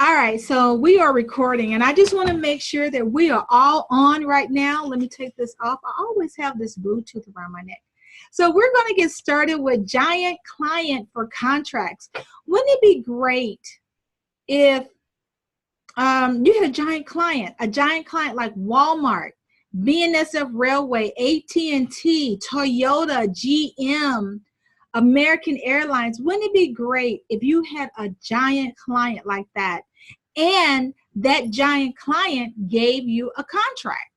All right, so we are recording, and I just want to make sure that we are all on right now. Let me take this off. I always have this Bluetooth around my neck. So we're going to get started with giant client for contracts. Wouldn't it be great if you had a giant client like Walmart, BNSF Railway, AT&T, Toyota, GM, American Airlines? Wouldn't it be great if you had a giant client like that, and that giant client gave you a contract?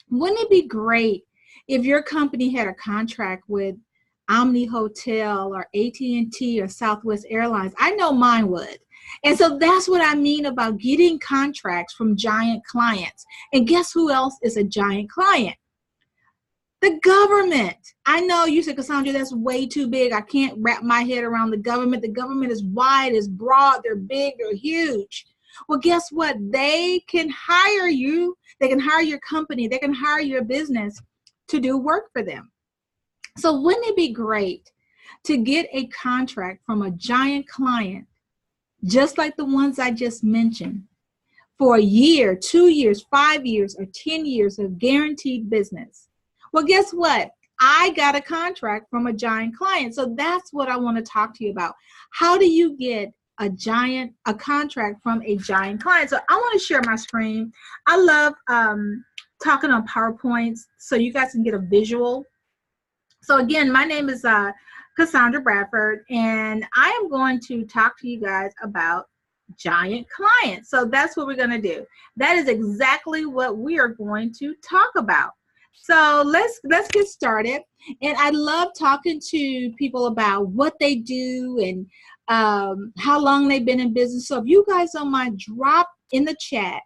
Wouldn't it be great if your company had a contract with Omni Hotel or AT&T or Southwest Airlines? I know mine would. And so that's what I mean about getting contracts from giant clients. And guess who else is a giant client? The government. I know you said, Cassandra, that's way too big. I can't wrap my head around the government. The government is wide, is broad, they're big, they're huge. Well, guess what? They can hire you. They can hire your company. They can hire your business to do work for them. So wouldn't it be great to get a contract from a giant client, just like the ones I just mentioned, for a year, 2 years, 5 years, or 10 years of guaranteed business? Well, guess what? I got a contract from a giant client. So that's what I want to talk to you about. How do you get a contract from a giant client? So I want to share my screen. I love talking on PowerPoints so you guys can get a visual. So again, my name is Cassandra Bradford, and I am going to talk to you guys about giant clients. So that's what we're going to do. That is exactly what we are going to talk about. So let's get started. And I love talking to people about what they do and how long they've been in business. So if you guys don't mind, drop in the chat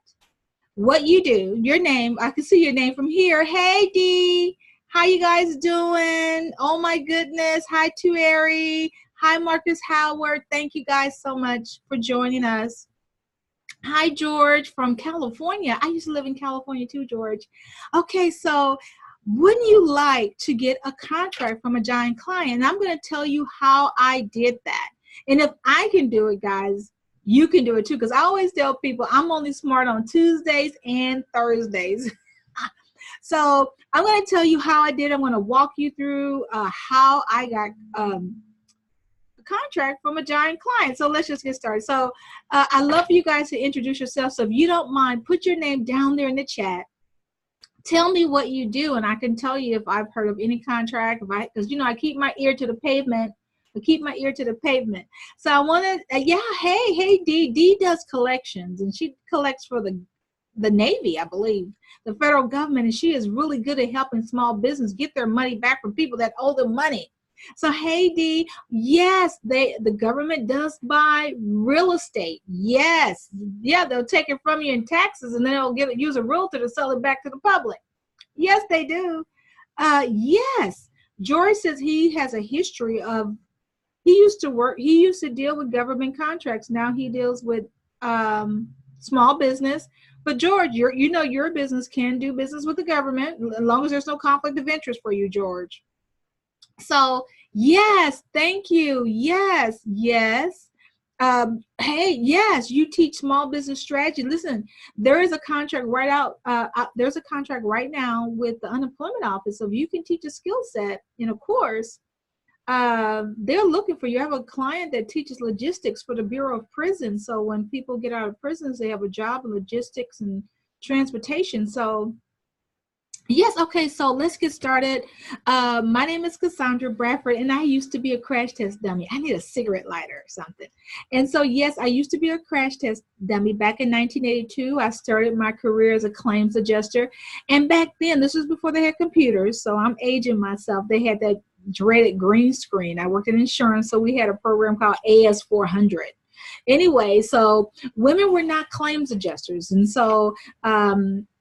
what you do, your name. I can see your name from here. Hey, Dee. How you guys doing? Oh my goodness. Hi to Ari. Hi Marcus Howard. Thank you guys so much for joining us. Hi George from California. I used to live in California too, George. Okay, so wouldn't you like to get a contract from a giant client? And I'm going to tell you how I did that. And if I can do it, guys, you can do it too. Because I always tell people I'm only smart on Tuesdays and Thursdays. So I'm going to tell you how I did. I'm going to walk you through how I got a contract from a giant client. So let's just get started. So I love for you guys to introduce yourself. So if you don't mind, put your name down there in the chat. Tell me what you do, and I can tell you if I've heard of any contract. Because you know I keep my ear to the pavement. I keep my ear to the pavement. So I want to, yeah. Hey, Dee. Dee does collections, and she collects for the Navy, I believe, the federal government, and she is really good at helping small business get their money back from people that owe them money. So hey Dee, yes, the government does buy real estate. Yes, yeah, they'll take it from you in taxes, and then they'll use a realtor to sell it back to the public. Yes, they do. Yes, George says he has a history of, he used to deal with government contracts. Now he deals with small business. But George, you know your business can do business with the government as long as there's no conflict of interest for you, George. So yes, thank you. Yes. Hey, yes, you teach small business strategy. Listen, there is a contract there's a contract right now with the unemployment office. So if you can teach a skill set in a course, they're looking for you. I have a client that teaches logistics for the Bureau of Prisons. So when people get out of prisons, they have a job in logistics and transportation. So yes, okay, so let's get started. My name is Cassandra Bradford, and I used to be a crash test dummy. I need a cigarette lighter or something. And so, yes, I used to be a crash test dummy. Back in 1982, I started my career as a claims adjuster. And back then, this was before they had computers, so I'm aging myself. They had that dreaded green screen. I worked in insurance, so we had a program called AS400. Anyway, so women were not claims adjusters. And so,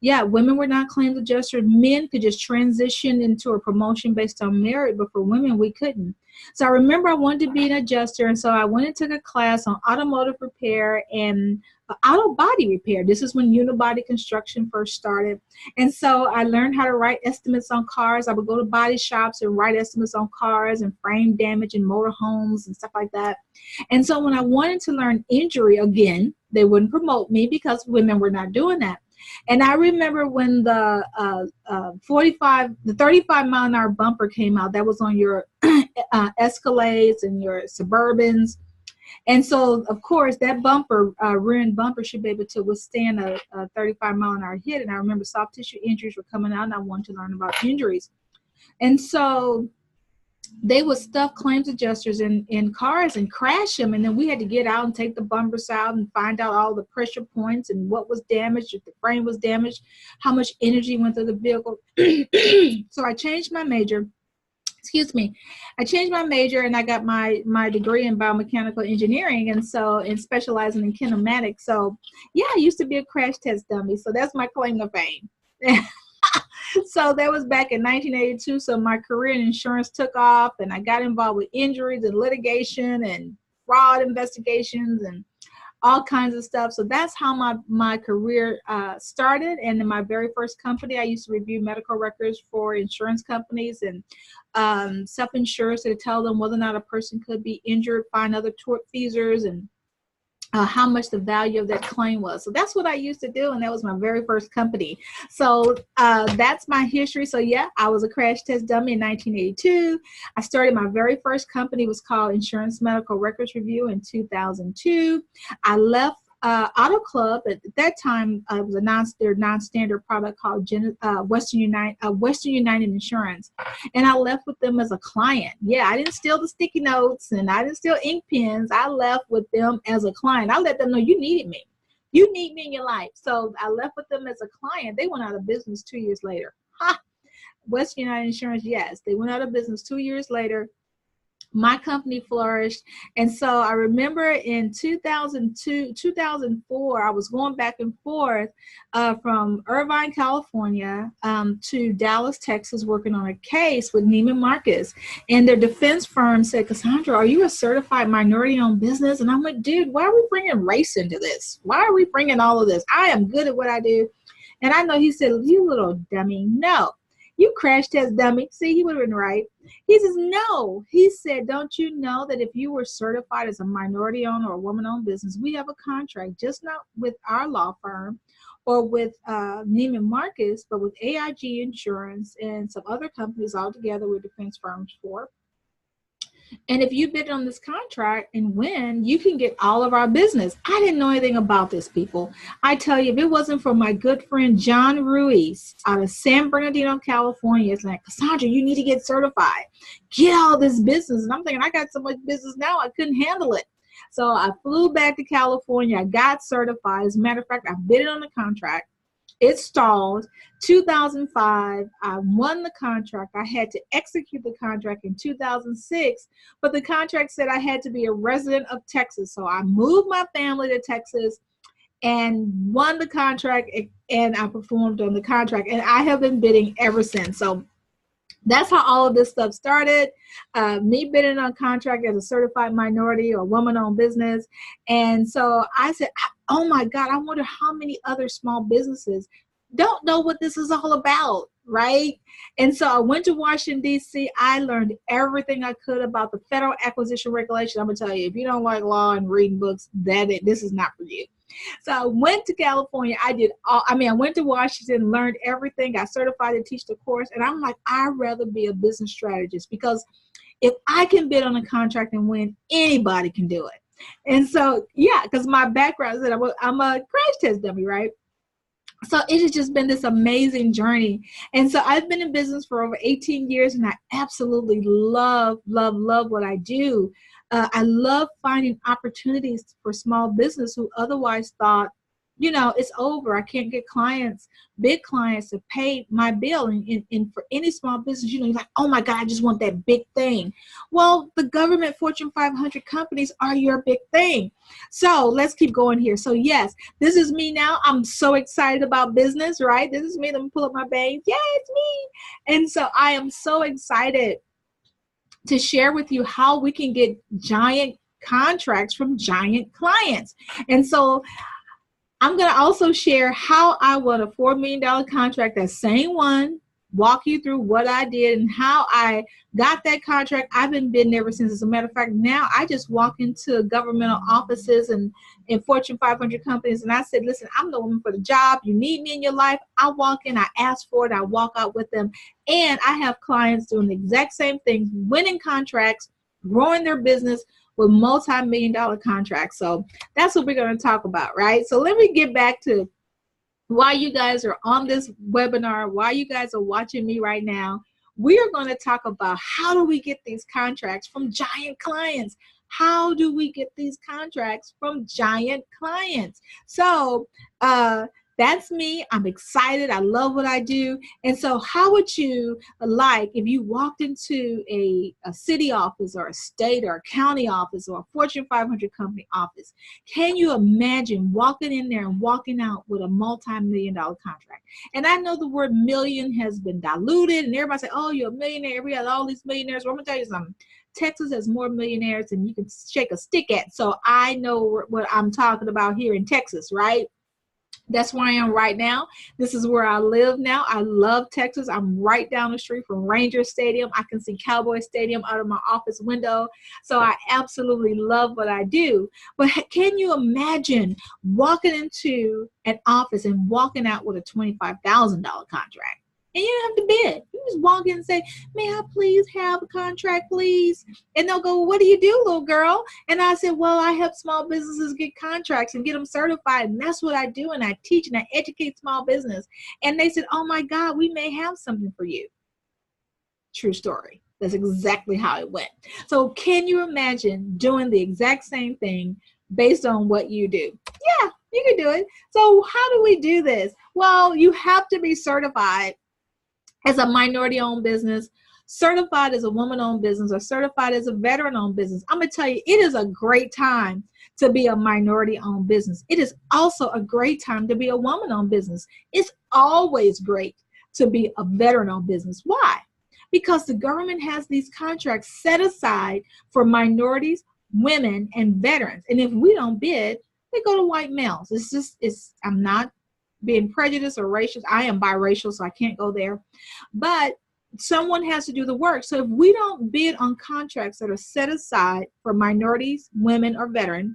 yeah, women were not claims adjusters. Men could just transition into a promotion based on merit, but for women, we couldn't. So I remember I wanted to be an adjuster, and so I went and took a class on automotive repair and auto body repair. This is when unibody construction first started. And so I learned how to write estimates on cars. I would go to body shops and write estimates on cars and frame damage and motor homes and stuff like that. And so when I wanted to learn injury again, They wouldn't promote me because women were not doing that. And I remember when the 35 mile an hour bumper came out, that was on your Escalades and your Suburbans. And so, of course, that bumper, rear end bumper, should be able to withstand a 35 mile an hour hit. And I remember soft tissue injuries were coming out, and I wanted to learn about injuries. And so they would stuff claims adjusters in cars and crash them. And then we had to get out and take the bumpers out and find out all the pressure points and what was damaged, if the frame was damaged, how much energy went through the vehicle. So I changed my major. Excuse me. I changed my major and I got my degree in biomechanical engineering, and specializing in kinematics. So yeah, I used to be a crash test dummy. So that's my claim to fame. So that was back in 1982. So my career in insurance took off, and I got involved with injuries and litigation and fraud investigations and all kinds of stuff. So that's how my career started. And in my very first company, I used to review medical records for insurance companies and self-insurers to tell them whether or not a person could be injured, find other tortfeasors, and how much the value of that claim was. So that's what I used to do, and that was my very first company. So that's my history. So yeah, I was a crash test dummy in 1982. I started my very first company, was called Insurance Medical Records Review, in 2002. I left Auto Club. At that time, it was a non-standard product called Western United Insurance, and I left with them as a client. Yeah, I didn't steal the sticky notes and I didn't steal ink pens. I left with them as a client. I let them know you needed me. You need me in your life. So I left with them as a client. They went out of business 2 years later. Ha! Western United Insurance, yes, they went out of business 2 years later. My company flourished. And so I remember in 2004, I was going back and forth from Irvine, California to Dallas, Texas, working on a case with Neiman Marcus. And their defense firm said, Cassandra, are you a certified minority-owned business? And I'm like, dude, why are we bringing race into this? Why are we bringing all of this? I am good at what I do. And I know he said, you little dummy, no. You crash test dummy. See, he would have been right. He says, no. He said, don't you know that if you were certified as a minority owned or a woman owned business, we have a contract, just not with our law firm or with Neiman Marcus, but with AIG Insurance and some other companies all together with defense firms for. And if you bid on this contract and win, you can get all of our business. I didn't know anything about this, people. I tell you, if it wasn't for my good friend John Ruiz out of San Bernardino, California, it's like, Cassandra, you need to get certified. Get all this business. And I'm thinking, I got so much business now, I couldn't handle it. So I flew back to California. I got certified. As a matter of fact, I bid on the contract. It stalled. 2005, I won the contract. I had to execute the contract in 2006, but the contract said I had to be a resident of Texas. So I moved my family to Texas and won the contract, and I performed on the contract. And I have been bidding ever since. So that's how all of this stuff started. Me bidding on contract as a certified minority or woman-owned business. And so I said, oh my God, I wonder how many other small businesses don't know what this is all about, right? And so I went to Washington, D.C. I learned everything I could about the federal acquisition regulation. I'm going to tell you, if you don't like law and reading books, this is not for you. So I went to California. I went to Washington, learned everything, got certified to teach the course. And I'm like, I'd rather be a business strategist, because if I can bid on a contract and win, anybody can do it. And so, yeah, because my background is that I'm a crash test dummy, right? So it has just been this amazing journey. And so I've been in business for over 18 years, and I absolutely love, love, love what I do. I love finding opportunities for small business who otherwise thought, it's over. I can't get clients, big clients, to pay my bill. And for any small business, you're like, oh my God, I just want that big thing. Well, the government Fortune 500 companies are your big thing. So let's keep going here. So yes, this is me now. I'm so excited about business, right? This is me. Let me pull up my bangs. Yeah, it's me. And so I am so excited to share with you how we can get giant contracts from giant clients. And so I'm going to also share how I won a $4 million contract, that same one walk you through what I did and how I got that contract. I've been bidding ever since. As a matter of fact, now I just walk into governmental offices and in Fortune 500 companies, and I said, listen, I'm the woman for the job. You need me in your life. I walk in, I ask for it, I walk out with them. And I have clients doing the exact same thing, winning contracts, growing their business with multi-million-dollar contracts. So that's what we're going to talk about, right? So let me get back to why you guys are on this webinar, why you guys are watching me right now. We are going to talk about how do we get these contracts from giant clients? How do we get these contracts from giant clients? So that's me. I'm excited. I love what I do. And so how would you like if you walked into a city office or a state or a county office or a Fortune 500 company office? Can you imagine walking in there and walking out with a multi-million-dollar contract? And I know the word million has been diluted and everybody say, oh, you're a millionaire. We have all these millionaires. Well, I'm going to tell you something. Texas has more millionaires than you can shake a stick at. So I know what I'm talking about here in Texas, right? That's where I am right now. This is where I live now. I love Texas. I'm right down the street from Ranger Stadium. I can see Cowboy Stadium out of my office window. So I absolutely love what I do. But can you imagine walking into an office and walking out with a $25,000 contract? And you don't have to bid. You just walk in and say, may I please have a contract, please? And they'll go, what do you do, little girl? And I said, well, I help small businesses get contracts and get them certified. And that's what I do. And I teach and I educate small business. And they said, oh my God, we may have something for you. True story. That's exactly how it went. So can you imagine doing the exact same thing based on what you do? Yeah, you can do it. So how do we do this? Well, you have to be certified as a minority-owned business, certified as a woman-owned business, or certified as a veteran-owned business. I'm going to tell you, it is a great time to be a minority-owned business. It is also a great time to be a woman-owned business. It's always great to be a veteran-owned business. Why? Because the government has these contracts set aside for minorities, women, and veterans. And if we don't bid, they go to white males. I'm not being prejudiced or racist. I am biracial, so I can't go there. But someone has to do the work. So if we don't bid on contracts that are set aside for minorities, women, or veterans,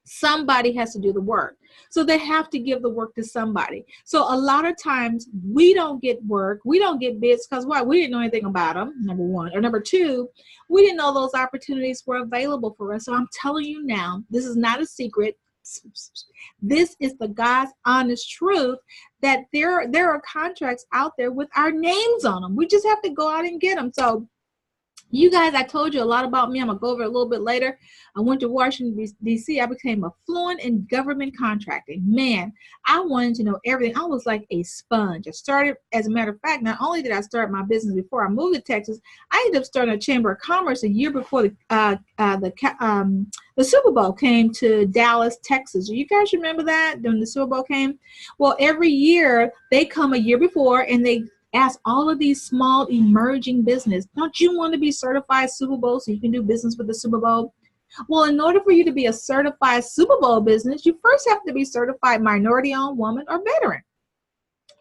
somebody has to do the work. So they have to give the work to somebody. So a lot of times we don't get work, we don't get bids because why? We didn't know anything about them, number one. Or number two, we didn't know those opportunities were available for us. So I'm telling you now, this is not a secret. This is the God's honest truth that there are contracts out there with our names on them. We just have to go out and get them. So you guys, I told you a lot about me. I'm going to go over it a little bit later. I went to Washington, D.C. I became a fluent in government contracting. Man, I wanted to know everything. I was like a sponge. I started, as a matter of fact, not only did I start my business before I moved to Texas, I ended up starting a Chamber of Commerce a year before the Super Bowl came to Dallas, Texas. You guys remember that when the Super Bowl came? Well, every year they come a year before and they ask all of these small emerging business, don't you want to be certified Super Bowl so you can do business with the Super Bowl? Well, in order for you to be a certified Super Bowl business, you first have to be certified minority-owned, woman, or veteran.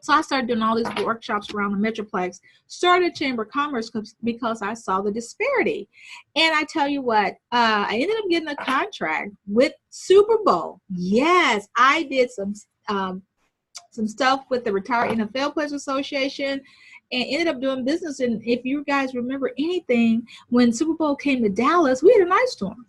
So I started doing all these workshops around the Metroplex, started Chamber of Commerce because I saw the disparity. And I tell you what, I ended up getting a contract with Super Bowl. Yes, I did some stuff with the Retired NFL Players Association and ended up doing business. And if you guys remember anything, when Super Bowl came to Dallas, we had an ice storm.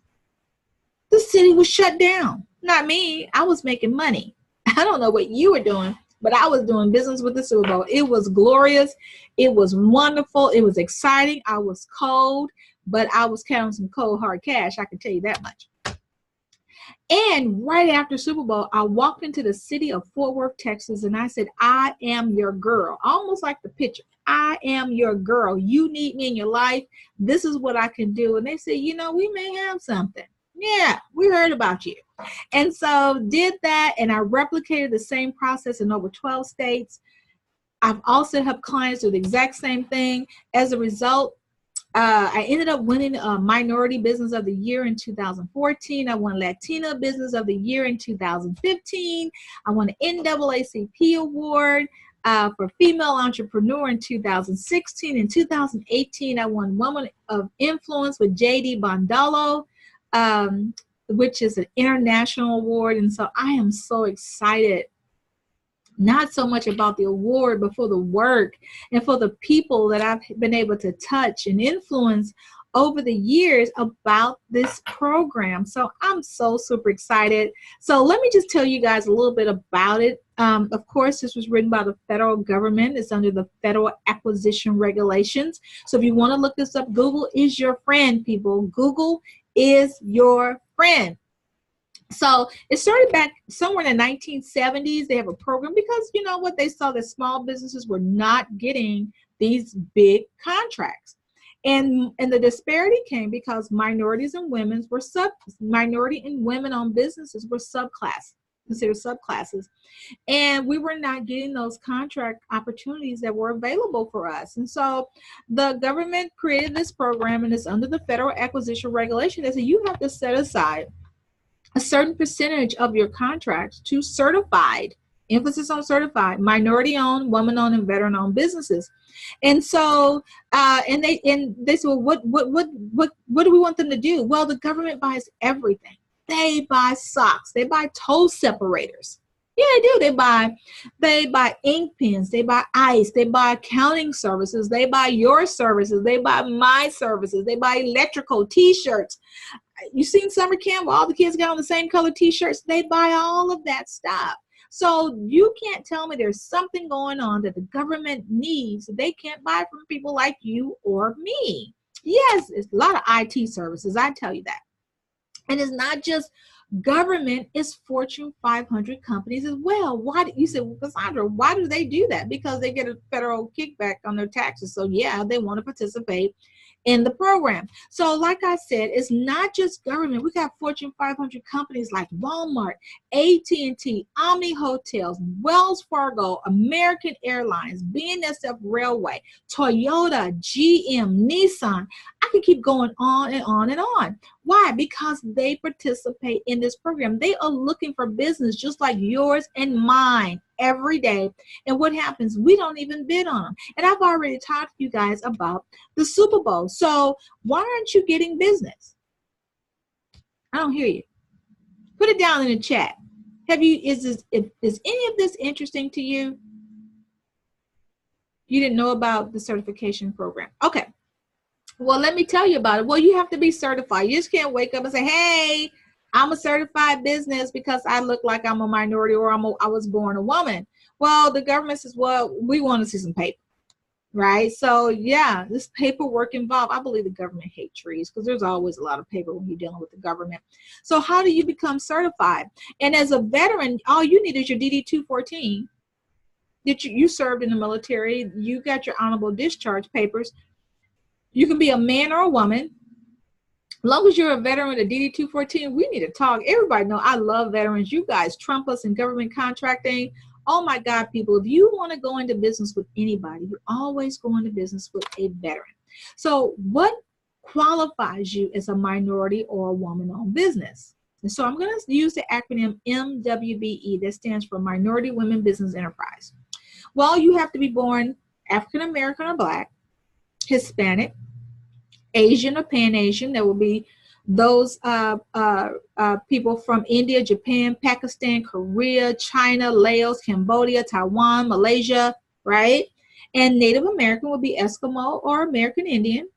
The city was shut down. Not me. I was making money. I don't know what you were doing, but I was doing business with the Super Bowl. It was glorious. It was wonderful. It was exciting. I was cold, but I was counting some cold hard cash. I can tell you that much. And right after Super Bowl, I walked into the city of Fort Worth, Texas, and I said, I am your girl. Almost like the picture. I am your girl. You need me in your life. This is what I can do. And they said, you know, we may have something. Yeah, we heard about you. And so did that, and I replicated the same process in over 12 states. I've also helped clients do the exact same thing. As a result, I ended up winning Minority Business of the Year in 2014. I won Latina Business of the Year in 2015. I won an NAACP award. for Female Entrepreneur in 2016. In 2018, I won Woman of Influence with J.D. Bondolo, which is an international award. And so I am so excited, not so much about the award, but for the work and for the people that I've been able to touch and influence over the years about this program. So I'm so super excited. So let me just tell you guys a little bit about it. Of course, this was written by the federal government. It's under the Federal Acquisition Regulations. So if you want to look this up, Google is your friend, people. Google is your friend. So it started back somewhere in the 1970s. They have a program because, you know what, they saw that small businesses were not getting these big contracts. And the disparity came because minorities and women were minority and women-owned businesses were considered subclasses. And we were not getting those contract opportunities that were available for us. And so the government created this program, and it's under the Federal Acquisition Regulation. They said you have to set aside a certain percentage of your contracts to certified, emphasis on certified, minority-owned, woman-owned, and veteran-owned businesses. And so, and they said, well, what do we want them to do? Well, the government buys everything. They buy socks. They buy toe separators. Yeah, they do. They buy ink pens. They buy ice. They buy accounting services. They buy your services. They buy my services. They buy electrical T-shirts. You seen summer camp where all the kids got on the same color T-shirts? They buy all of that stuff. So you can't tell me there's something going on that the government needs that they can't buy from people like you or me. Yes, it's a lot of IT services, I tell you that. And it's not just government, it's Fortune 500 companies as well. Why do you say, well, Cassandra, why do they do that? Because they get a federal kickback on their taxes. So yeah, they want to participate in the program. So like I said, it's not just government. We got Fortune 500 companies like Walmart, AT&T, Omni Hotels, Wells Fargo, American Airlines, BNSF Railway, Toyota, GM, Nissan. I can keep going on and on and on. Why? Because they participate in this program. They are looking for business just like yours and mine every day. And what happens? We don't even bid on them. And I've already talked to you guys about the Super Bowl. So why aren't you getting business? I don't hear you. Put it down in the chat. Is any of this interesting to you? You didn't know about the certification program. Okay. Well, let me tell you about it. Well, you have to be certified. You just can't wake up and say, hey, I'm a certified business because I look like I'm a minority or I was born a woman. Well, the government says, well, we want to see some paper, right? So yeah, this paperwork involved. I believe the government hates trees because there's always a lot of paper when you're dealing with the government. So how do you become certified? And as a veteran, all you need is your DD-214. That you served in the military. You got your honorable discharge papers. You can be a man or a woman. As long as you're a veteran with a DD-214, we need to talk. Everybody know I love veterans. You guys trump us in government contracting. Oh my God, people, if you want to go into business with anybody, you always go into business with a veteran. So what qualifies you as a minority or a woman-owned business? And so I'm going to use the acronym MWBE. That stands for Minority Women Business Enterprise. Well, you have to be born African American or Black, Hispanic, Asian or Pan-Asian. There will be those people from India, Japan, Pakistan, Korea, China, Laos, Cambodia, Taiwan, Malaysia, right? And Native American will be Eskimo or American Indian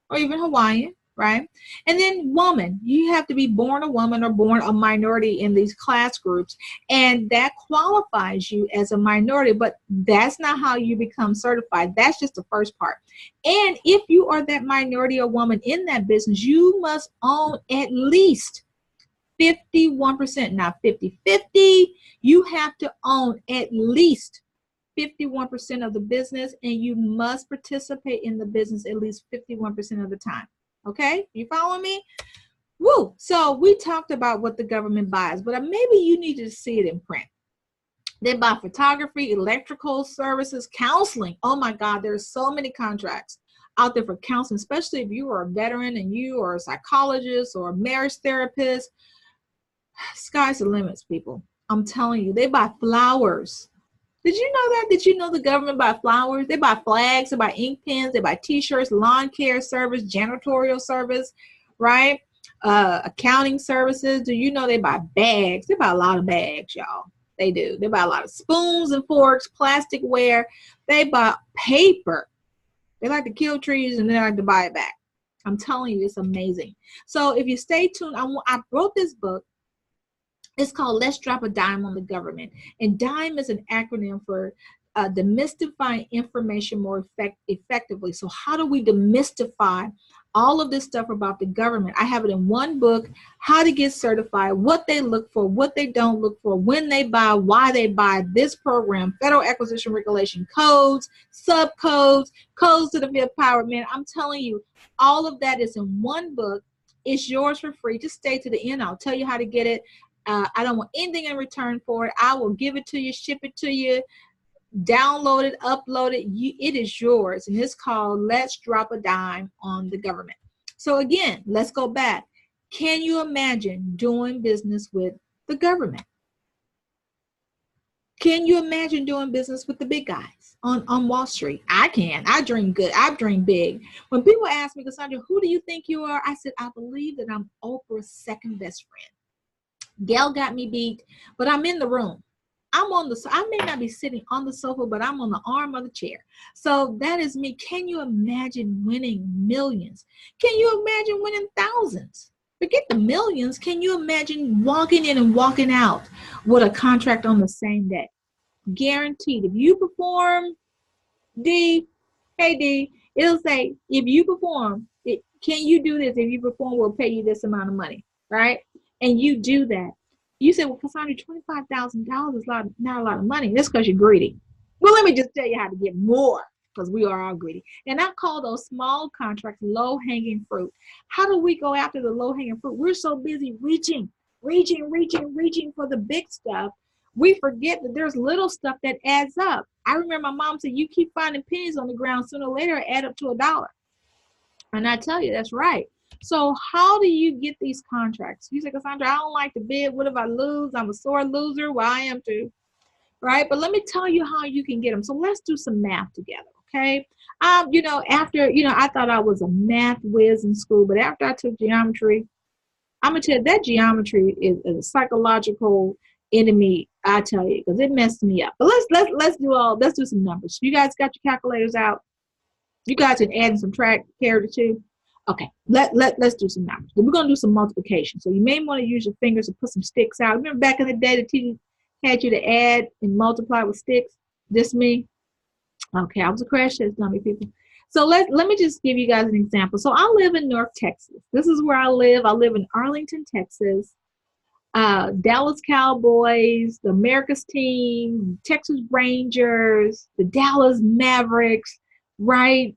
or even Hawaiian, right? And then woman, you have to be born a woman or born a minority in these class groups, and that qualifies you as a minority, but that's not how you become certified. That's just the first part. And if you are that minority or woman in that business, you must own at least 51%, not 50-50. You have to own at least 51% of the business, and you must participate in the business at least 51% of the time. Okay, you follow me? Woo! So we talked about what the government buys, but maybe you need to see it in print. They buy photography, electrical services, counseling. Oh my God, there's so many contracts out there for counseling, especially if you are a veteran and you are a psychologist or a marriage therapist. Sky's the limits, people. I'm telling you, they buy flowers. Did you know that? Did you know the government buy flowers? They buy flags, they buy ink pens, they buy t-shirts, lawn care service, janitorial service, right? Accounting services. Do you know they buy bags? They buy a lot of bags, y'all. They do. They buy a lot of spoons and forks, plasticware. They buy paper. They like to kill trees and they like to buy it back. I'm telling you, it's amazing. So if you stay tuned, I wrote this book. It's called Let's Drop a Dime on the Government. And DIME is an acronym for demystifying information more effectively. So how do we demystify all of this stuff about the government? I have it in one book, how to get certified, what they look for, what they don't look for, when they buy, why they buy, this program, federal acquisition regulation codes, subcodes, codes to the fifth power. Man, I'm telling you, all of that is in one book. It's yours for free. Just stay to the end. I'll tell you how to get it. I don't want anything in return for it. I will give it to you, ship it to you, download it, upload it. It is yours. And it's called Let's Drop a Dime on the Government. So again, let's go back. Can you imagine doing business with the government? Can you imagine doing business with the big guys on Wall Street? I can. I dream good. I dream big. When people ask me, Cassandra, who do you think you are? I said, I believe that I'm Oprah's second best friend. Gail got me beat, but I'm in the room. I may not be sitting on the sofa, but I'm on the arm of the chair. So that is me. Can you imagine winning millions? Can you imagine winning thousands? Forget the millions. Can you imagine walking in and walking out with a contract on the same day? Guaranteed. If you perform, D, hey D, it'll say, if you perform, can you do this? If you perform, we'll pay you this amount of money, right? And you do that. You say, well, Cassandra, $25,000 is not a lot of money. That's because you're greedy. Well, let me just tell you how to get more, because we are all greedy. And I call those small contracts low-hanging fruit. How do we go after the low-hanging fruit? We're so busy reaching for the big stuff. We forget that there's little stuff that adds up. I remember my mom said, you keep finding pennies on the ground, sooner or later, add up to $1. And I tell you, that's right. So how do you get these contracts? You say, Cassandra, I don't like to bid. What if I lose? I'm a sore loser. Well, I am too, right? But let me tell you how you can get them. So let's do some math together, okay? I thought I was a math whiz in school, but after I took geometry, I'm gonna tell you that geometry is a psychological enemy. I tell you, because it messed me up. But let's do some numbers. You guys got your calculators out? You guys can add and subtract, carry the two. Okay, let's do some numbers. We're going to do some multiplication. So you may want to use your fingers to put some sticks out. Remember back in the day, the teacher had you to add and multiply with sticks? This me? Okay, I was a crash test dummy, people. So let me just give you guys an example. So I live in North Texas. This is where I live. I live in Arlington, Texas. Dallas Cowboys, the America's team, Texas Rangers, the Dallas Mavericks, right?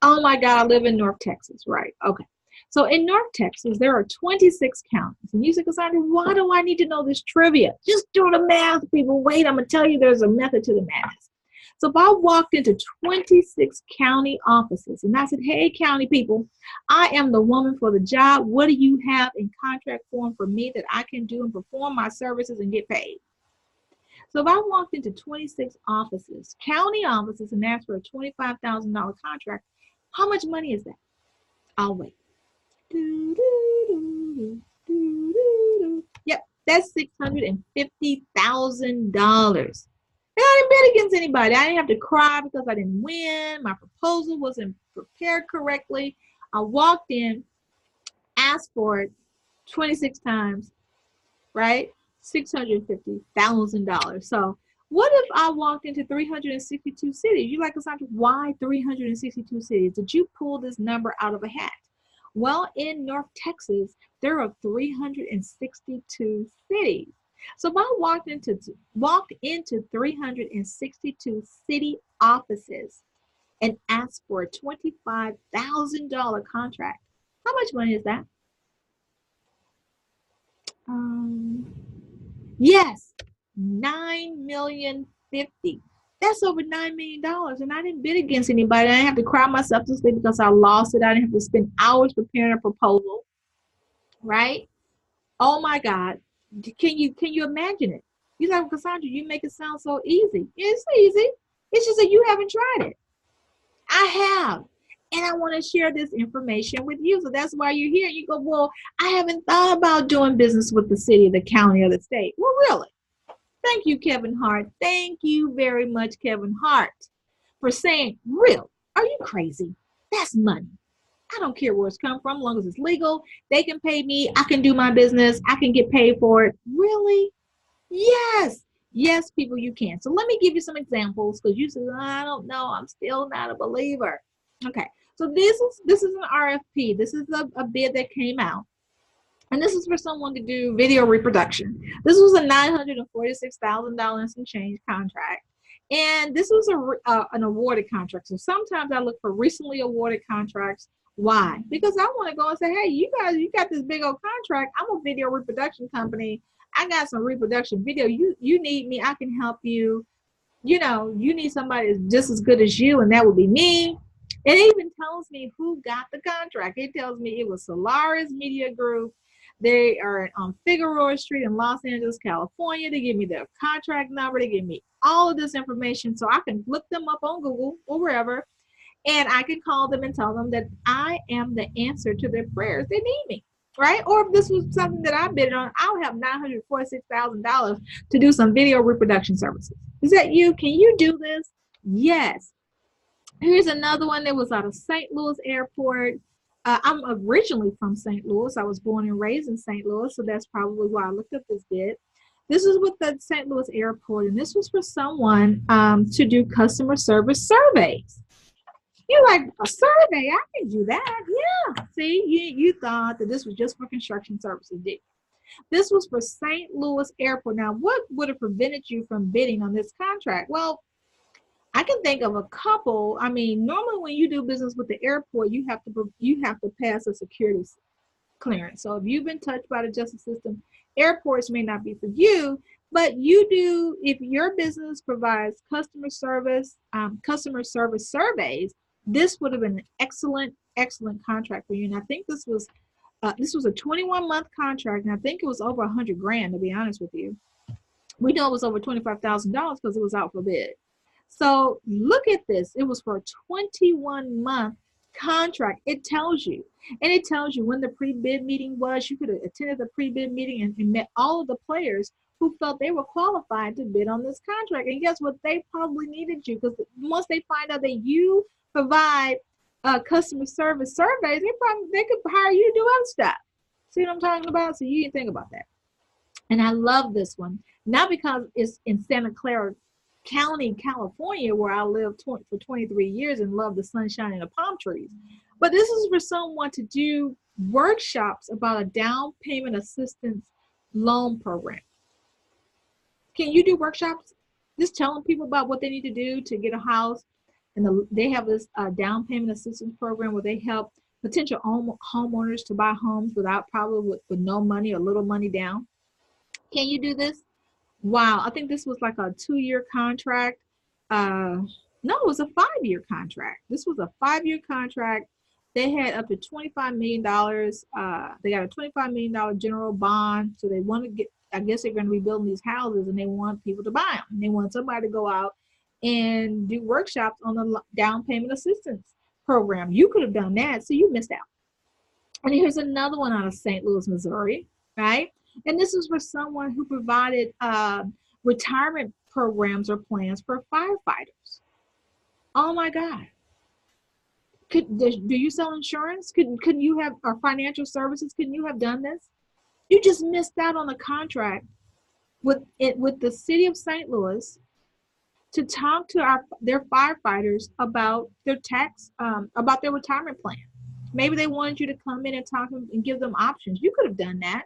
Oh my God, I live in North Texas, right? Okay. So in North Texas, there are 26 counties. And you say, Cassandra, why do I need to know this trivia? Just do the math, people. Wait, I'm going to tell you there's a method to the madness. So if I walked into 26 county offices and I said, hey, county people, I am the woman for the job. What do you have in contract form for me that I can do and perform my services and get paid? So if I walked into 26 offices, county offices, and asked for a $25,000 contract, how much money is that? I'll wait. Yep, that's $650,000. I didn't bid against anybody. I didn't have to cry because I didn't win. My proposal wasn't prepared correctly. I walked in, asked for it 26 times, right? $650,000. So what if I walked into 362 cities? You're like, Cassandra, why 362 cities? Did you pull this number out of a hat? Well, in North Texas, there are 362 cities. So if I walked into 362 city offices and asked for a $25,000 contract, how much money is that? Yes, $9,050,000. That's over $9 million. And I didn't bid against anybody. I didn't have to cry myself to sleep because I lost it. I didn't have to spend hours preparing a proposal, right? Oh my God. Can you imagine it? He's like, well, Cassandra, you make it sound so easy. It's easy. It's just that you haven't tried it. I have. And I want to share this information with you. So that's why you're here. You go, well, I haven't thought about doing business with the city, the county, or the state. Well, really? Thank you, Kevin Hart. Thank you very much, Kevin Hart, for saying, real. Are you crazy? That's money. I don't care where it's come from, as long as it's legal. They can pay me. I can do my business. I can get paid for it. Really? Yes. Yes, people, you can. So let me give you some examples, because you said, I don't know. I'm still not a believer. Okay. So this is an RFP. This is a bid that came out. And this is for someone to do video reproduction. This was a $946,000 and some change contract. And this was an awarded contract. So sometimes I look for recently awarded contracts. Why? Because I want to go and say, hey, you guys, you got this big old contract. I'm a video reproduction company. I got some reproduction video. You need me. I can help you. You know, you need somebody that's just as good as you, and that would be me. It even tells me who got the contract. It tells me it was Solaris Media Group. They are on Figueroa Street in Los Angeles, California. They give me their contract number. They give me all of this information so I can look them up on Google or wherever, and I can call them and tell them that I am the answer to their prayers. They need me, right? Or if this was something that I bid on, I'll have $946,000 to do some video reproduction services. Is that you? Can you do this? Yes. Here's another one that was out of St. Louis Airport. I'm originally from St. Louis. I was born and raised in St. Louis, so that's probably why I looked up this bid. This was with the St. Louis Airport, and this was for someone to do customer service surveys. You're like, a survey? I can do that. Yeah. See, you thought that this was just for construction services, did you? This was for St. Louis Airport. Now, what would have prevented you from bidding on this contract? Well, I can think of a couple. I mean, normally when you do business with the airport, you have to pass a security clearance. So if you've been touched by the justice system, airports may not be for you, but you do. If your business provides customer service surveys, this would have been an excellent contract for you. And I think this was a 21-month contract, and I think it was over $100,000, to be honest with you. We know it was over $25,000 because it was out for bid. So look at this. It was for a 21-month contract. It tells you. And it tells you when the pre-bid meeting was. You could have attended the pre-bid meeting and met all of the players who felt they were qualified to bid on this contract. And guess what? They probably needed you, because once they find out that you provide customer service surveys, they could hire you to do other stuff. See what I'm talking about? So you didn't think about that. And I love this one. Not because it's in Santa Clara County, California, where I lived for 23 years and love the sunshine and the palm trees. But this is for someone to do workshops about a down payment assistance loan program. Can you do workshops? Just telling people about what they need to do to get a house. And they have this down payment assistance program where they help potential homeowners to buy homes without probably with no money or little money down. Can you do this? Wow, I think this was like a 2-year contract. No, it was a 5-year contract. This was a 5-year contract. They had up to $25 million. They got a $25 million general bond. So they want to get, I guess they're going to be building these houses, and they want people to buy them. And they want somebody to go out and do workshops on the down payment assistance program. You could have done that, so you missed out. And here's another one out of St. Louis, Missouri, right? And this is for someone who provided retirement programs or plans for firefighters. Oh my God. Do you sell insurance? Couldn't you have, or financial services? Couldn't you have done this? You just missed out on a contract with the city of St. Louis to talk to their firefighters about their about their retirement plan. Maybe they wanted you to come in and talk and give them options. You could have done that.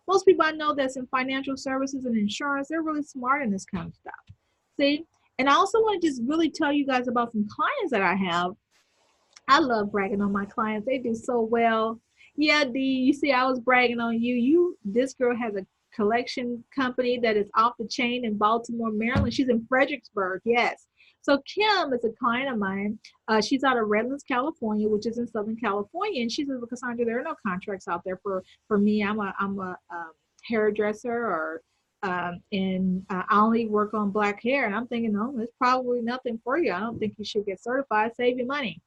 Most people I know that's in financial services and insurance, they're really smart in this kind of stuff. See? And I also want to just really tell you guys about some clients that I have. I love bragging on my clients. They do so well. Yeah, Dee, you see, I was bragging on you. This girl has a collection company that is off the chain in Baltimore, Maryland. She's in Fredericksburg, yes. So Kim is a client of mine. She's out of Redlands, California, which is in Southern California. And she says, well, Cassandra, there are no contracts out there for me. I'm a hairdresser, or and I only work on black hair. And I'm thinking, no, it's probably nothing for you. I don't think you should get certified. Save your money.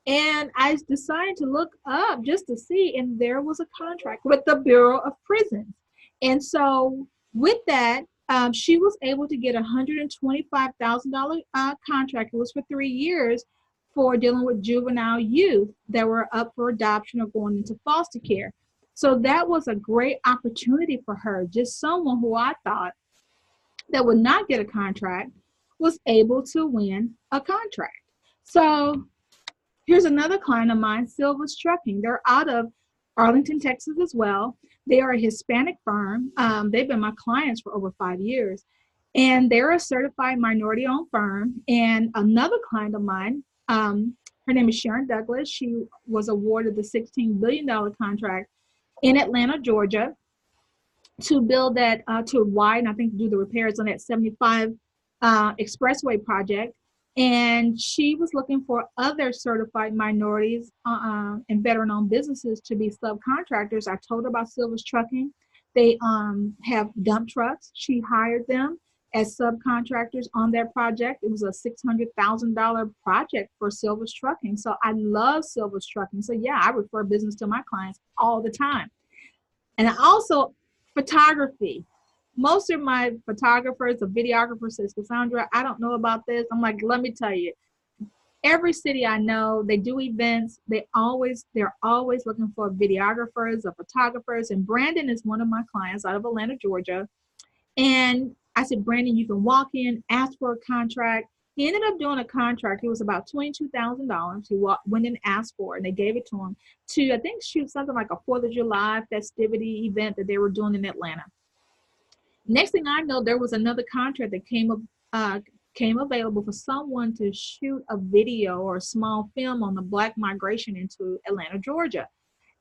And I decided to look up just to see, and there was a contract with the Bureau of Prisons. And so with that, she was able to get a $125,000 contract. It was for 3 years for dealing with juvenile youth that were up for adoption or going into foster care. So that was a great opportunity for her. Just someone who I thought that would not get a contract was able to win a contract. So here's another client of mine, Silva's Trucking. They're out of Arlington, Texas as well. They are a Hispanic firm. They've been my clients for over 5 years. And they're a certified minority-owned firm. And another client of mine, her name is Sharon Douglas. She was awarded the $16 billion contract in Atlanta, Georgia, to build that, to widen, I think, do the repairs on that 75 expressway project. And she was looking for other certified minorities and veteran-owned businesses to be subcontractors. I told her about Silva's Trucking. They have dump trucks. She hired them as subcontractors on their project. It was a $600,000 project for Silva's Trucking. So I love Silva's Trucking. So yeah, I refer business to my clients all the time. And also photography. Most of my photographers, the videographers says, Cassandra, I don't know about this. I'm like, let me tell you, every city I know, they do events. They're always looking for videographers or photographers. And Brandon is one of my clients out of Atlanta, Georgia. And I said, Brandon, you can walk in, ask for a contract. He ended up doing a contract. It was about $22,000. He went and asked for it, and they gave it to him to, I think, shoot something like a 4th of July festivity event that they were doing in Atlanta. Next thing I know, there was another contract that came available for someone to shoot a video or a small film on the Black migration into Atlanta, Georgia.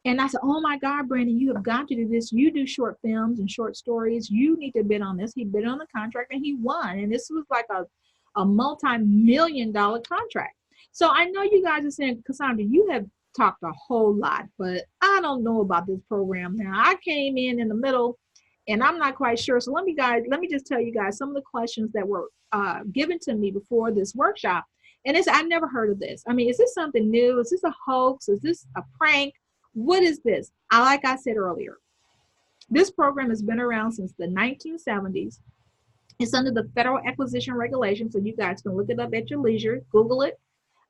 And I said, oh my God, Brandon, you have got to do this. You do short films and short stories. You need to bid on this. He bid on the contract and he won. And this was like a multi-million-dollar contract. So I know you guys are saying, Cassandra, you have talked a whole lot, but I don't know about this program. Now, I came in the middle, and I'm not quite sure. So let me just tell you guys some of the questions that were given to me before this workshop. And I never heard of this. I mean, is this something new? Is this a hoax? Is this a prank? What is this? Like I said earlier, this program has been around since the 1970s. It's under the Federal Acquisition Regulation, so you guys can look it up at your leisure, Google it.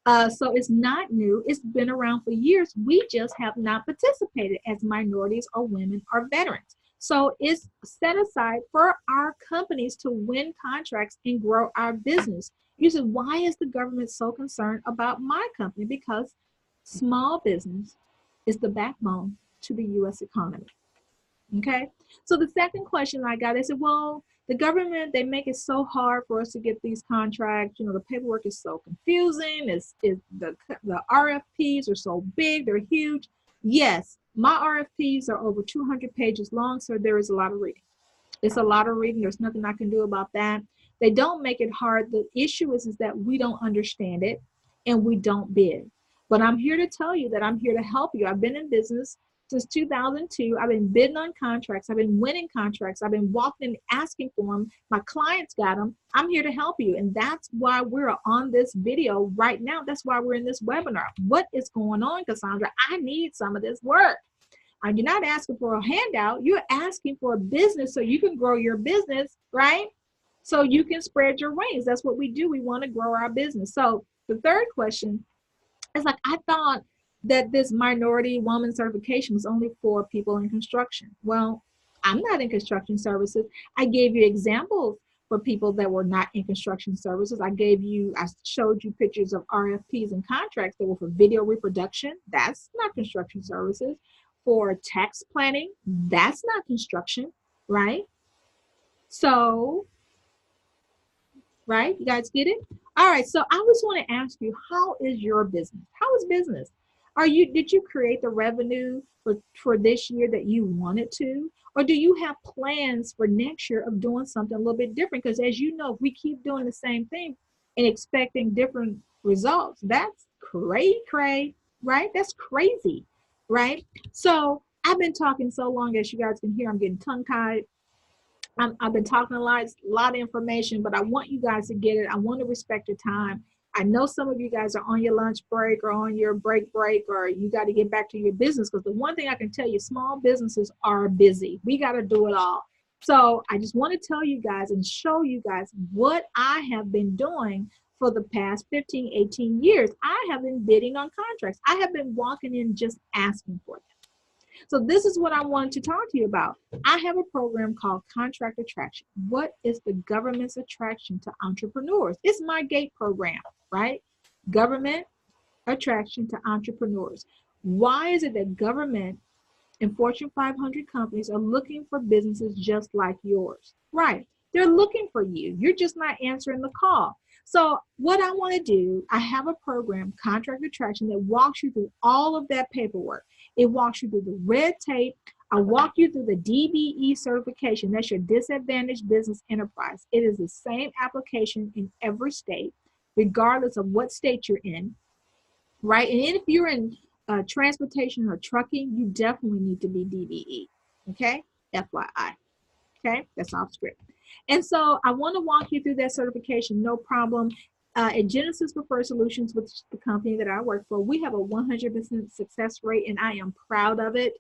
So it's not new. It's been around for years. We just have not participated as minorities or women or veterans. So it's set aside for our companies to win contracts and grow our business. You said, why is the government so concerned about my company? Because small business is the backbone to the U.S. economy. Okay. So the second question I got, they said, well, the government, they make it so hard for us to get these contracts. You know, the paperwork is so confusing. The RFPs are so big, they're huge. Yes, my RFPs are over 200 pages long, so there is a lot of reading. It's a lot of reading. There's nothing I can do about that. They don't make it hard. The issue is that we don't understand it and we don't bid. But I'm here to tell you that I'm here to help you. I've been in business since 2002. I've been bidding on contracts. I've been winning contracts. I've been walking and asking for them. My clients got them. I'm here to help you. And that's why we're on this video right now. That's why we're in this webinar. What is going on, Cassandra? I need some of this work. You're not asking for a handout. You're asking for a business so you can grow your business, right? So you can spread your wings. That's what we do. We want to grow our business. So the third question is like, I thought that this minority woman certification was only for people in construction. Well, I'm not in construction services. I gave you examples for people that were not in construction services. I showed you pictures of RFPs and contracts that were for video reproduction. That's not construction services. For tax planning, that's not construction, right? So, right, you guys get it? All right, so I just want to ask you, how is your business? How is business? Did you create the revenue for this year that you wanted to? Or do you have plans for next year of doing something a little bit different? Because as you know, if we keep doing the same thing and expecting different results, that's cray, right? That's crazy, right? So I've been talking so long, as you guys can hear, I'm getting tongue-tied. I've been talking a lot of information, but I want you guys to get it. I want to respect your time. I know some of you guys are on your lunch break or on your break, or you got to get back to your business, because the one thing I can tell you, small businesses are busy. We got to do it all. So I just want to tell you guys and show you guys what I have been doing for the past 15, 18 years. I have been bidding on contracts. I have been walking in just asking for them. So this is what I wanted to talk to you about. I have a program called Contract Attraction. What is the government's attraction to entrepreneurs? It's my GATE program, right? Government attraction to entrepreneurs. Why is it that government and Fortune 500 companies are looking for businesses just like yours? Right. They're looking for you. You're just not answering the call. So what I want to do, I have a program, Contract Attraction, that walks you through all of that paperwork. It walks you through the red tape. I walk you through the DBE certification. That's your Disadvantaged Business Enterprise. It is the same application in every state, regardless of what state you're in, right? And if you're in transportation or trucking, you definitely need to be DBE, okay? FYI, okay? That's off script. And so I want to walk you through that certification, no problem. At Genesis Preferred Solutions, which is the company that I work for, we have a 100% success rate, and I am proud of it.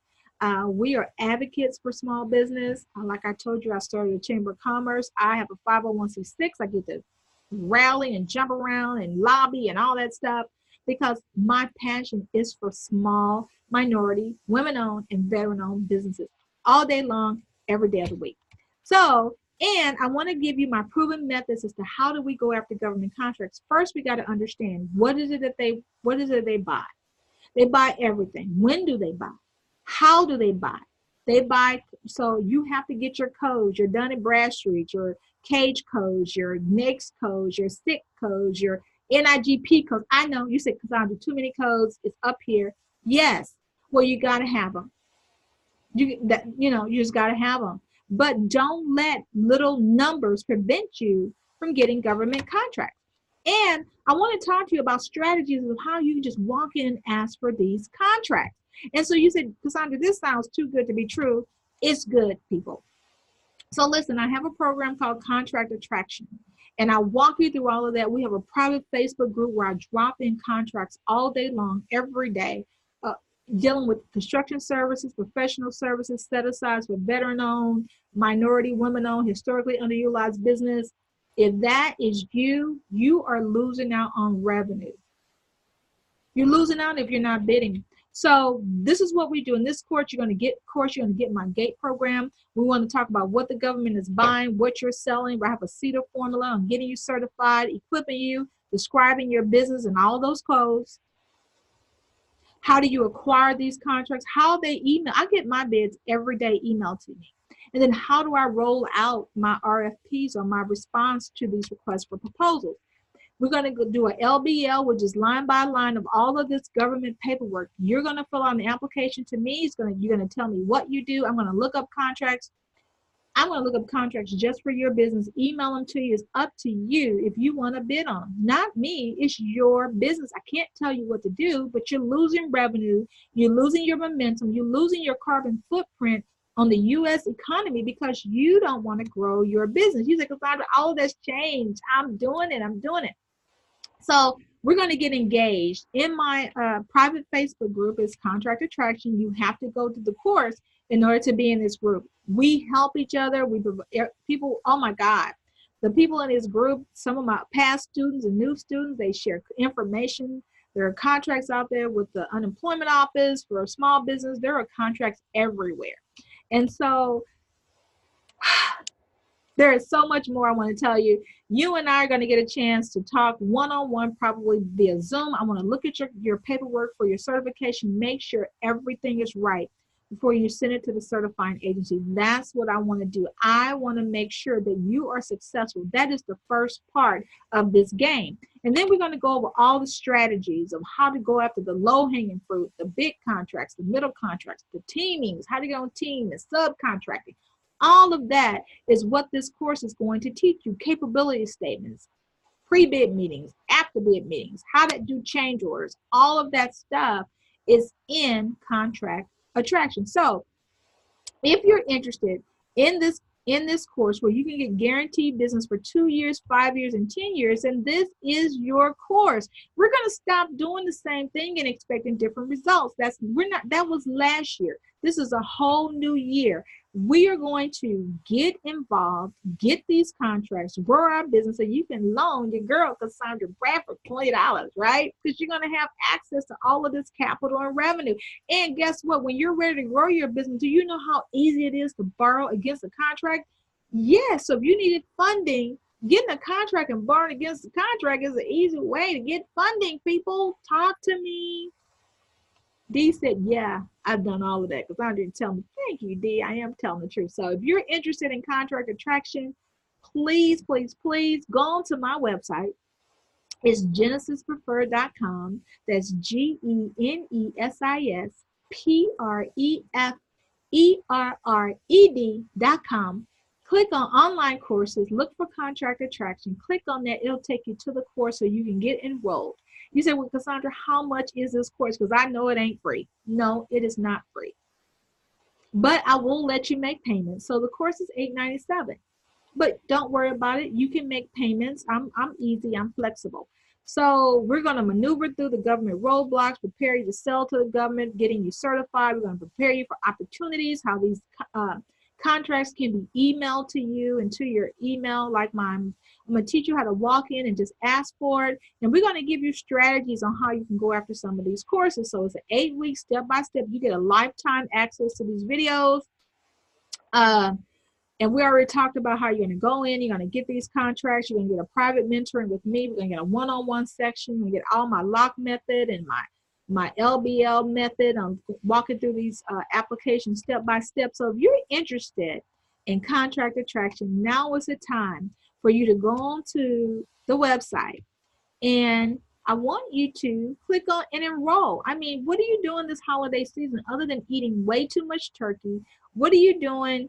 We are advocates for small business. Like I told you, I started a Chamber of Commerce. I have a 501c6. I get to rally and jump around and lobby and all that stuff because my passion is for small, minority, women-owned, and veteran-owned businesses all day long, every day of the week. So, and I want to give you my proven methods as to how do we go after government contracts. First, we got to understand what is it that they buy. They buy everything. When do they buy? How do they buy? They buy, so you have to get your codes, your Dun & Bradstreet, your Cage codes, your NAICS codes, your SIC codes, your NIGP codes. I know you said, Cassandra, too many codes. It's up here. Yes. Well, you got to have them. You just got to have them. But don't let little numbers prevent you from getting government contracts. And I want to talk to you about strategies of how you can just walk in and ask for these contracts. And so you said, Cassandra, this sounds too good to be true. It's good, people. So listen, I have a program called Contract Attraction, and I walk you through all of that. We have a private Facebook group where I drop in contracts all day long, every day, dealing with construction services, professional services, set asides for veteran-owned, minority, women-owned, historically underutilized business. If that is you, you are losing out on revenue. You're losing out if you're not bidding. So this is what we do in this course. You're going to get my GATE program. We want to talk about what the government is buying, what you're selling. I have a CETA formula on getting you certified, equipping you, describing your business and all those codes. How do you acquire these contracts? How they email. I get my bids every day emailed to me. And then how do I roll out my RFPs or my response to these requests for proposals? We're going to do a LBL, which is line by line of all of this government paperwork. You're going to fill out an application to me. You're going to tell me what you do. I'm going to look up contracts. I'm going to look up contracts just for your business. Email them to you. It's up to you if you want to bid on them. Not me. It's your business. I can't tell you what to do, but you're losing revenue. You're losing your momentum. You're losing your carbon footprint on the U.S. economy because you don't want to grow your business. You say, Cassandra, all of that's changed. I'm doing it. So we're going to get engaged. In my private Facebook group is Contract Attraction. You have to go to the course in order to be in this group. We help each other. People, oh my God, the people in this group, some of my past students and new students, they share information. There are contracts out there with the unemployment office for a small business. There are contracts everywhere. And so there is so much more I want to tell you. You and I are going to get a chance to talk one-on-one, probably via Zoom. I want to look at your paperwork for your certification, make sure everything is right before you send it to the certifying agency. That's what I want to do. I want to make sure that you are successful. That is the first part of this game. And then we're going to go over all the strategies of how to go after the low-hanging fruit, the big contracts, the middle contracts, the teamings, how to get on team, the subcontracting. All of that is what this course is going to teach you. Capability statements, pre-bid meetings, after bid meetings, how to do change orders. All of that stuff is in Contract Attraction. So if you're interested in this in this course where you can get guaranteed business for 2 years, 5 years, and 10 years. And this is your course. We're going to stop doing the same thing and expecting different results. That was last year. This is a whole new year. We are going to get involved, get these contracts, grow our business, so you can loan your girl Cassandra Bradford $20, right? Because you're going to have access to all of this capital and revenue. And guess what? When you're ready to grow your business, do you know how easy it is to borrow against a contract? Yes. So if you needed funding, getting a contract and borrowing against the contract is an easy way to get funding. People, talk to me. Dee said, yeah, I've done all of that because I didn't tell me. Thank you, Dee. I am telling the truth. So if you're interested in contract attraction, please, please, please go on to my website. It's genesispreferred.com. That's GenesisPreferred.com. Click on online courses, look for contract attraction. Click on that. It'll take you to the course so you can get enrolled. You say, well, Cassandra, how much is this course? Because I know it ain't free. No, it is not free. But I will let you make payments. So the course is $897. But don't worry about it. You can make payments. I'm easy. I'm flexible. So we're going to maneuver through the government roadblocks, prepare you to sell to the government, getting you certified. We're going to prepare you for opportunities, how these contracts can be emailed to you and to your email. Like I'm going to teach you how to walk in and just ask for it. And we're going to give you strategies on how you can go after some of these courses. So it's an 8-week step-by-step. You get a lifetime access to these videos. And we already talked about how you're going to go in, you're going to get these contracts, you're going to get a private mentoring with me, we're going to get a one-on-one section, you're going to get all my lock method and my LBL method. I'm walking through these applications step by step. So if you're interested in contract attraction, now is the time for you to go on to the website. And I want you to click on and enroll. I mean, what are you doing this holiday season other than eating way too much turkey? What are you doing?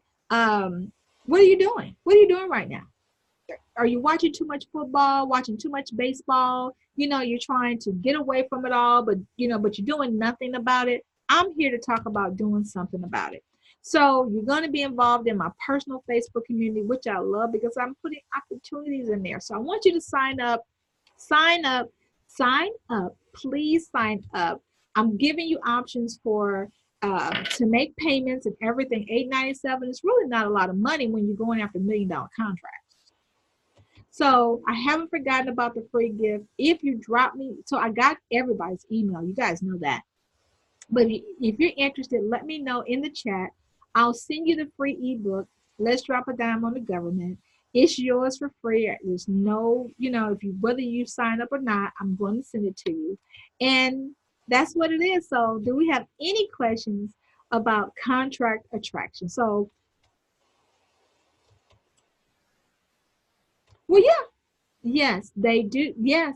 What are you doing? What are you doing right now? Are you watching too much football, watching too much baseball? You know, you're trying to get away from it all, but you're doing nothing about it. I'm here to talk about doing something about it. So you're going to be involved in my personal Facebook community, which I love because I'm putting opportunities in there. So I want you to sign up, please sign up. I'm giving you options for to make payments and everything. $897 is really not a lot of money when you're going after $1 million contracts. So I haven't forgotten about the free gift. If you drop me, so I got everybody's email. You guys know that. But if you're interested, let me know in the chat. I'll send you the free ebook. Let's drop a dime on the government. It's yours for free. There's no, whether you sign up or not, I'm going to send it to you. And that's what it is. So do we have any questions about contract attraction? So, well, yeah, yes, they do. Yes.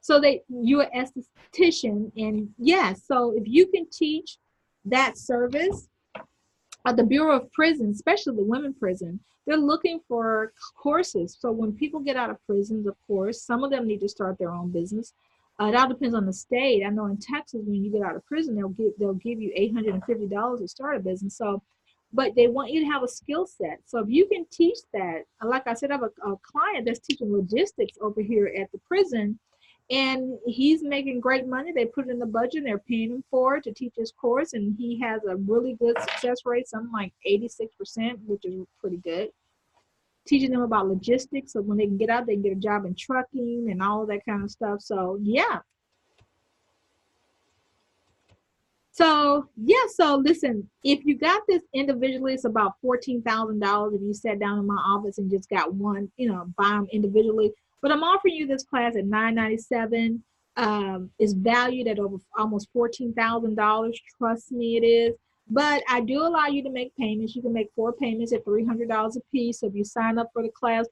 So you're an esthetician, and yes. So if you can teach that service, the Bureau of Prisons, especially the women prison, they're looking for courses. So when people get out of prisons, of course, some of them need to start their own business. It all depends on the state. I know in Texas, when you get out of prison, they'll give you $850 to start a business. So, but they want you to have a skill set. So if you can teach that, like I said, I have a client that's teaching logistics over here at the prison, and he's making great money. They put it in the budget, and they're paying him for it to teach his course, and he has a really good success rate, something like 86%, which is pretty good. Teaching them about logistics, so when they can get out, they can get a job in trucking and all of that kind of stuff. So yeah. So listen, if you got this individually, it's about $14,000 if you sat down in my office and just got one, buy them individually. But I'm offering you this class at $997. It's valued at over almost $14,000. Trust me, it is. But I do allow you to make payments. You can make 4 payments at $300 a piece. So if you sign up for the class,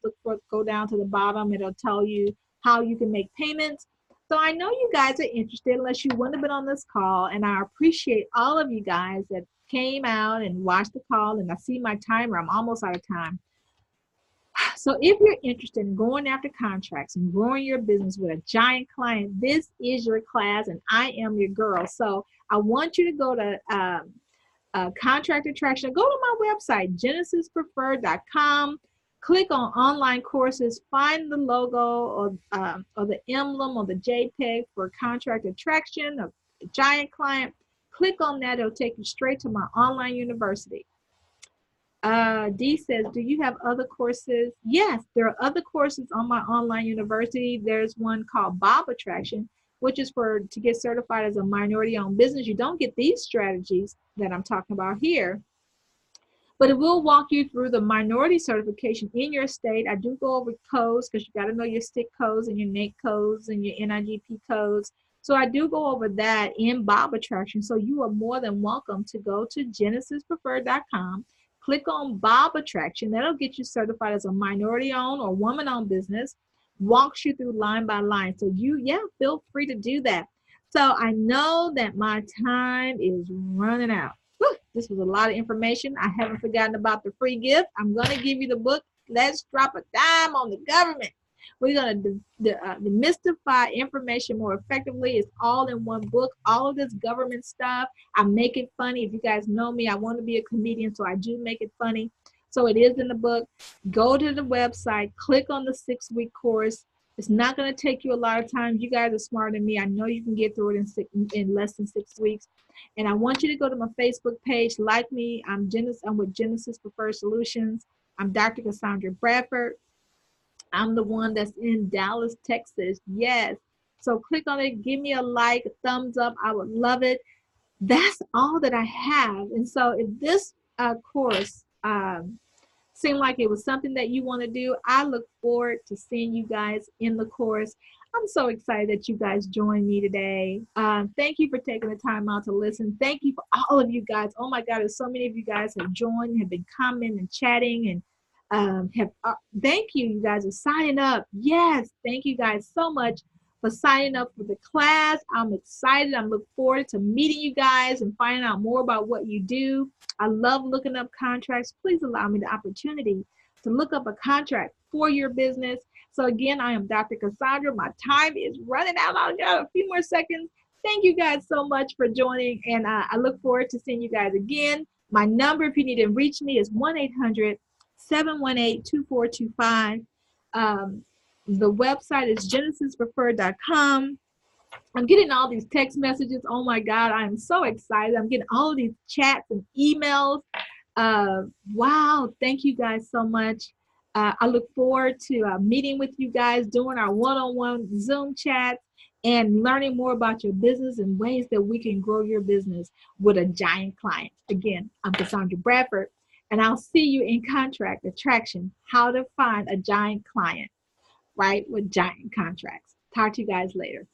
go down to the bottom. It'll tell you how you can make payments. So I know you guys are interested, unless you wouldn't have been on this call. And I appreciate all of you guys that came out and watched the call. And I see my timer. I'm almost out of time. So if you're interested in going after contracts and growing your business with a giant client, this is your class, and I am your girl. So I want you to go to contract attraction, go to my website, genesispreferred.com. Click on online courses, find the logo or the emblem or the JPEG for contract attraction, a giant client. Click on that, it'll take you straight to my online university. D says, do you have other courses? Yes, there are other courses on my online university. There's one called Bob Attraction, which is to get certified as a minority-owned business. You don't get these strategies that I'm talking about here, but it will walk you through the minority certification in your state. I do go over codes because you got to know your stick codes and your NAIC codes and your NIGP codes. So I do go over that in Bob Attraction. So you are more than welcome to go to genesispreferred.com. Click on Bob Attraction. That'll get you certified as a minority-owned or woman-owned business. Walks you through line by line. So feel free to do that. So I know that my time is running out. Whew, this was a lot of information. I haven't forgotten about the free gift. I'm going to give you the book, Let's Drop a Dime on the Government. We're going to demystify information more effectively. It's all in one book. All of this government stuff, I make it funny. If you guys know me, I want to be a comedian, so I do make it funny. So it is in the book. Go to the website, click on the 6-week course. It's not going to take you a lot of time. You guys are smarter than me. I know you can get through it in less than 6 weeks. And I want you to go to my Facebook page, like me. I'm with Genesis Preferred Solutions. I'm Dr. Cassandra Bradford. I'm the one that's in Dallas, Texas. Yes. So click on it. Give me a like, a thumbs up. I would love it. That's all that I have. And so if this course seemed like it was something that you want to do, I look forward to seeing you guys in the course. I'm so excited that you guys joined me today. Thank you for taking the time out to listen. Thank you for all of you guys. Oh my God, there's so many of you guys have joined, have been commenting and chatting, and thank you. You guys are signing up. Yes, thank you guys so much for signing up for the class. I'm excited. I'm looking forward to meeting you guys and finding out more about what you do. I love looking up contracts. Please allow me the opportunity to look up a contract for your business. So again, I am Dr. Cassandra. My time is running out. I've got a few more seconds. Thank you guys so much for joining, and I look forward to seeing you guys again. My number, if you need to reach me, is 1-800-718-2425. The website is genesispreferred.com. I'm getting all these text messages. Oh my God, I am so excited. I'm getting all of these chats and emails. Wow, thank you guys so much. I look forward to meeting with you guys, doing our one-on-one Zoom chats, and learning more about your business and ways that we can grow your business with a giant client. Again, I'm Cassandra Bradford, and I'll see you in contract attraction, how to find a giant client, right, with giant contracts. Talk to you guys later.